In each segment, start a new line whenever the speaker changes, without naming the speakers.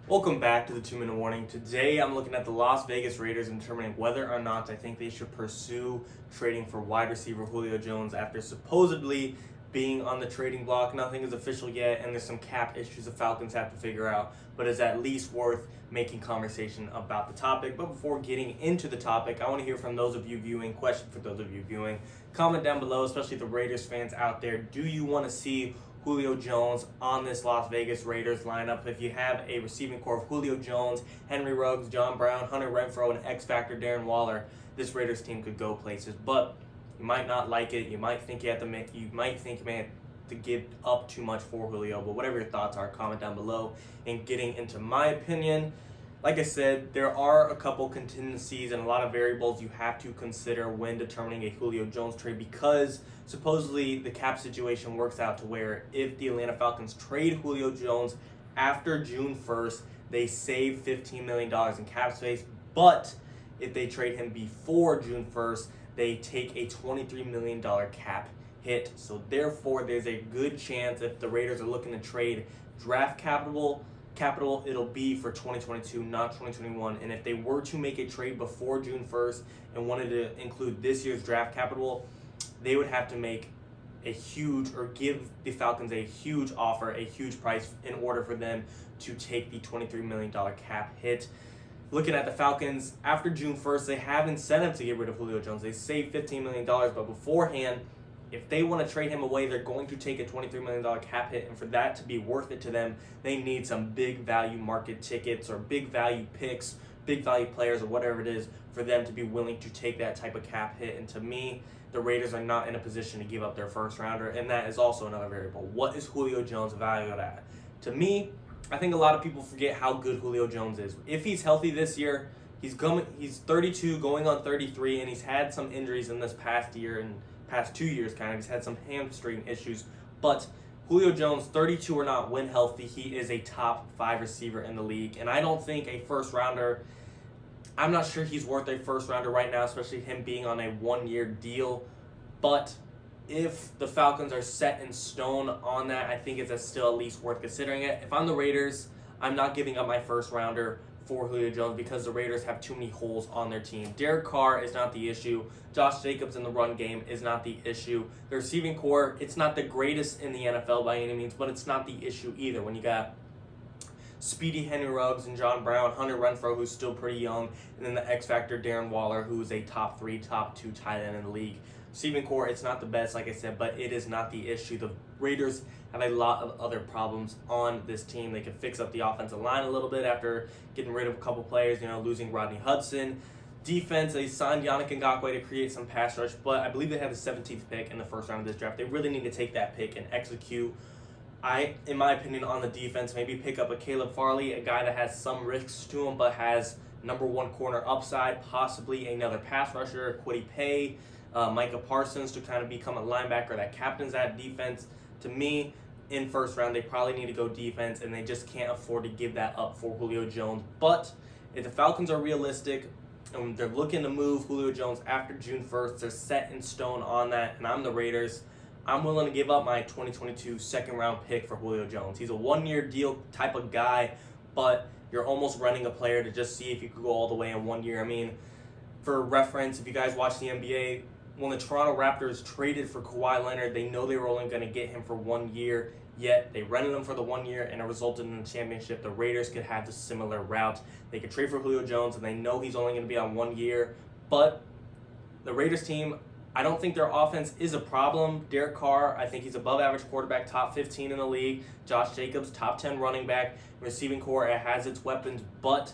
Welcome back to the 2-Minute Warning. Today I'm looking at the Las Vegas Raiders and determining whether or not I think they should pursue trading for wide receiver Julio Jones after supposedly being on the trading block. Nothing is official yet, and there's some cap issues the Falcons have to figure out, but it's at least worth making conversation about the topic. But before getting into the topic, I want to hear from those of you viewing, question for those of you viewing. Comment down below, especially the Raiders fans out there. Do you want to see Julio Jones on this Las Vegas Raiders lineup? If you have a receiving core of Julio Jones, Henry Ruggs, John Brown, Hunter Renfrow, and X-Factor Darren Waller, this Raiders team could go places. But you might not like it. You might think you have to give up too much for Julio. But whatever your thoughts are, comment down below. And getting into my opinion, like I said, there are a couple contingencies and a lot of variables you have to consider when determining a Julio Jones trade, because supposedly the cap situation works out to where if the Atlanta Falcons trade Julio Jones after June 1st, they save $15 million in cap space. But if they trade him before June 1st, they take a $23 million cap hit. So therefore, there's a good chance if the Raiders are looking to trade draft capital, it'll be for 2022, not 2021. And if they were to make a trade before June 1st and wanted to include this year's draft capital, they would have to make a huge, or give the Falcons a huge offer, a huge price in order for them to take the $23 million cap hit. Looking at the Falcons, after June 1st, they have incentive to get rid of Julio Jones. They saved $15 million, but beforehand, if they want to trade him away, they're going to take a $23 million cap hit, and for that to be worth it to them, they need some big value market tickets or big value picks, big value players, or whatever it is, for them to be willing to take that type of cap hit. And to me, the Raiders are not in a position to give up their first rounder, and that is also another variable. What is Julio Jones valued at? To me, I think a lot of people forget how good Julio Jones is. If he's healthy this year, he's 32, going on 33, and he's had some injuries in this past year and past 2 years, kind of. He's had some hamstring issues, but Julio Jones, 32 or not, when healthy, he is a top 5 receiver in the league, and I don't think a first rounder, I'm not sure he's worth a first rounder right now, especially him being on a 1-year deal. But if the Falcons are set in stone on that, I think it's still at least worth considering it. If I'm the Raiders, I'm not giving up my first rounder for Julio Jones because the Raiders have too many holes on their team. Derek Carr is not the issue. Josh Jacobs in the run game is not the issue. The receiving core, it's not the greatest in the NFL by any means, but it's not the issue either. When you got speedy Henry Ruggs and John Brown, Hunter Renfrow, who's still pretty young, and then the X-Factor Darren Waller, who's a top 3, top 2 tight end in the league. Receiving core, it's not the best, like I said, but it is not the issue. The Raiders have a lot of other problems on this team. They could fix up the offensive line a little bit after getting rid of a couple players, losing Rodney Hudson. Defense, they signed Yannick Ngakoue to create some pass rush, but I believe they have the 17th pick in the first round of this draft. They really need to take that pick and execute. In my opinion, on the defense, maybe pick up a Caleb Farley, a guy that has some risks to him, but has number 1 corner upside, possibly another pass rusher, Kwity Paye, Micah Parsons to kind of become a linebacker that captains that defense. To me, in first round, they probably need to go defense, and they just can't afford to give that up for Julio Jones. But if the Falcons are realistic and they're looking to move Julio Jones after June 1st, they're set in stone on that, and I'm the Raiders, I'm willing to give up my 2022 second-round pick for Julio Jones. He's a 1-year deal type of guy, but you're almost running a player to just see if you could go all the way in 1 year. I mean, for reference, if you guys watch the NBA, when the Toronto Raptors traded for Kawhi Leonard, they know they were only going to get him for 1 year, yet they rented him for the 1 year, and it resulted in a championship. The Raiders could have the similar route. They could trade for Julio Jones, and they know he's only going to be on 1 year, but the Raiders team, I don't think their offense is a problem. Derek Carr, I think he's above average quarterback, top 15 in the league. Josh Jacobs, top 10 running back. Receiving core, it has its weapons, but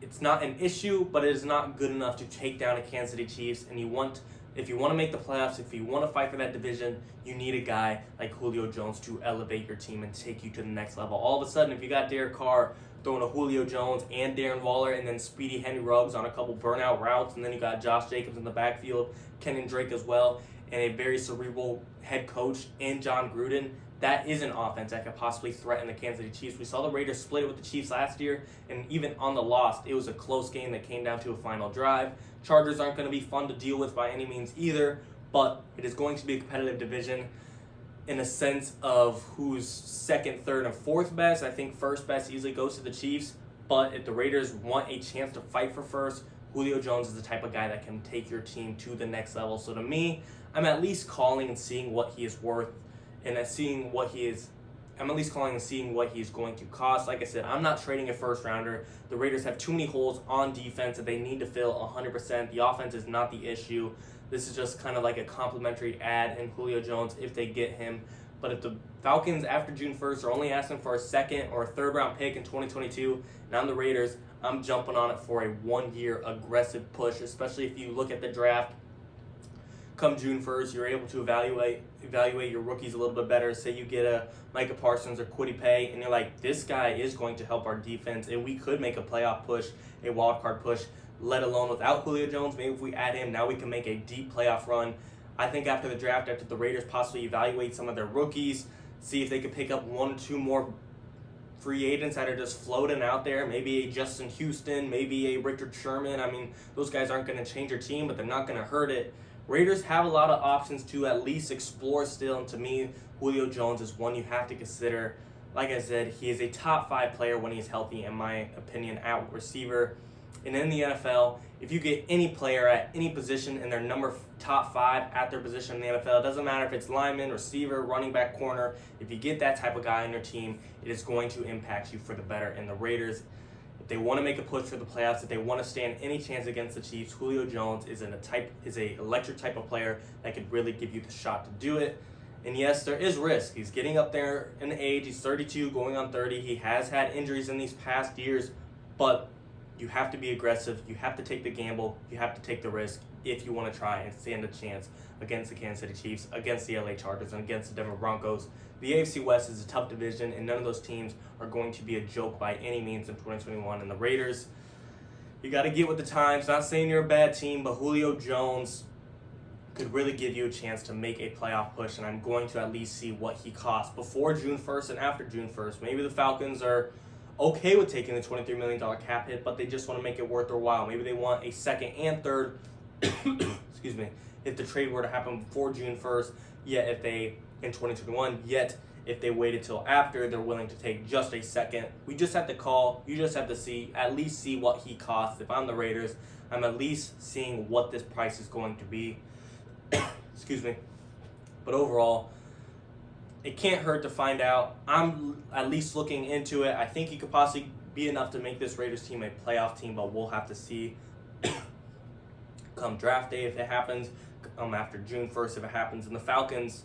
it's not an issue, but it is not good enough to take down a Kansas City Chiefs. And if you want to make the playoffs, if you want to fight for that division, you need a guy like Julio Jones to elevate your team and take you to the next level. All of a sudden, if you got Derek Carr throwing a Julio Jones and Darren Waller and then speedy Henry Ruggs on a couple burnout routes, and then you got Josh Jacobs in the backfield, Kenyon Drake as well, and a very cerebral head coach in John Gruden, that is an offense that could possibly threaten the Kansas City Chiefs. We saw the Raiders split it with the Chiefs last year, and even on the loss, it was a close game that came down to a final drive. Chargers aren't going to be fun to deal with by any means either, but it is going to be a competitive division. in a sense of who's second, third, and fourth best. I think first best easily goes to the Chiefs. But if the Raiders want a chance to fight for first, Julio Jones is the type of guy that can take your team to the next level. So to me, I'm at least calling and seeing what he is worth, and seeing what he is. I'm at least calling and seeing what he's going to cost. Like I said, I'm not trading a first rounder. The Raiders have too many holes on defense that they need to fill 100%. The offense is not the issue. This is just kind of like a complimentary add in Julio Jones if they get him. But if the Falcons after June 1st are only asking for a second or a third round pick in 2022, and I'm the Raiders, I'm jumping on it for a 1-year aggressive push, especially if you look at the draft. Come June 1st, you're able to evaluate your rookies a little bit better. Say you get a Micah Parsons or Kwity Paye, and you're like, this guy is going to help our defense, and we could make a playoff push, a wild card push, let alone without Julio Jones. Maybe if we add him, now we can make a deep playoff run. I think after the draft, after the Raiders possibly evaluate some of their rookies, see if they could pick up 1 or 2 more free agents that are just floating out there, maybe a Justin Houston, maybe a Richard Sherman. I mean, those guys aren't going to change your team, but they're not going to hurt it. Raiders have a lot of options to at least explore still, and to me, Julio Jones is one you have to consider. Like I said, he is a top 5 player when he's healthy, in my opinion, at receiver. And in the NFL, if you get any player at any position in their top 5 at their position in the NFL, it doesn't matter if it's lineman, receiver, running back, corner, if you get that type of guy on your team, it is going to impact you for the better. And the Raiders, if they want to make a push for the playoffs, if they want to stand any chance against the Chiefs, Julio Jones is a electric type of player that could really give you the shot to do it. And yes, there is risk. He's getting up there in age. He's 32, going on 30. He has had injuries in these past years, but you have to be aggressive. You have to take the gamble. You have to take the risk if you want to try and stand a chance against the Kansas City Chiefs, against the LA Chargers, and against the Denver Broncos. The AFC West is a tough division, and none of those teams are going to be a joke by any means in 2021. And the Raiders, you got to get with the times. Not saying you're a bad team, but Julio Jones could really give you a chance to make a playoff push, and I'm going to at least see what he costs before June 1st and after June 1st. Maybe the Falcons are okay with taking the $23 million cap hit, but they just want to make it worth their while. Maybe they want a second and third, excuse me, if the trade were to happen before June 1st, yet if they, in 2021, yet if they waited till after, they're willing to take just a second. We just have to call, you just have to see, at least see what he costs. If I'm the Raiders, I'm at least seeing what this price is going to be. Excuse me. But overall, it can't hurt to find out. I'm at least looking into it. I think he could possibly be enough to make this Raiders team a playoff team, but we'll have to see come draft day if it happens, after June 1st if it happens. And the Falcons,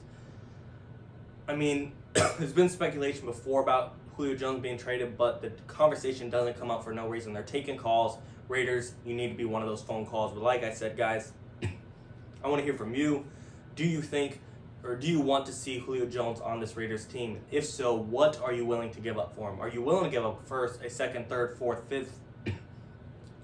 I mean, there's been speculation before about Julio Jones being traded, but the conversation doesn't come up for no reason. They're taking calls. Raiders, you need to be one of those phone calls. But like I said, guys, I want to hear from you. Do you think, or do you want to see Julio Jones on this Raiders team? If so, what are you willing to give up for him? Are you willing to give up first, a second, third, fourth, fifth?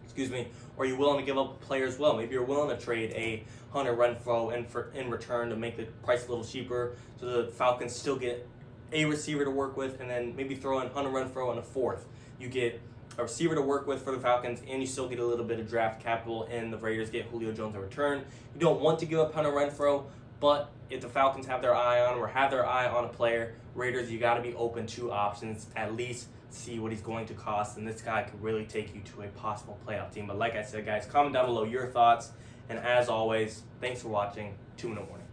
Excuse me. Or are you willing to give up a player as well? Maybe you're willing to trade a Hunter Renfrow in return to make the price a little cheaper, so the Falcons still get a receiver to work with, and then maybe throw in Hunter Renfrow in a fourth. You get a receiver to work with for the Falcons, and you still get a little bit of draft capital, and the Raiders get Julio Jones in return. You don't want to give up Hunter Renfrow, but if the Falcons have their eye on a player, Raiders, you got to be open to options. At least see what he's going to cost, and this guy could really take you to a possible playoff team. But like I said, guys, comment down below your thoughts, and as always, thanks for watching 2 Minute Warning.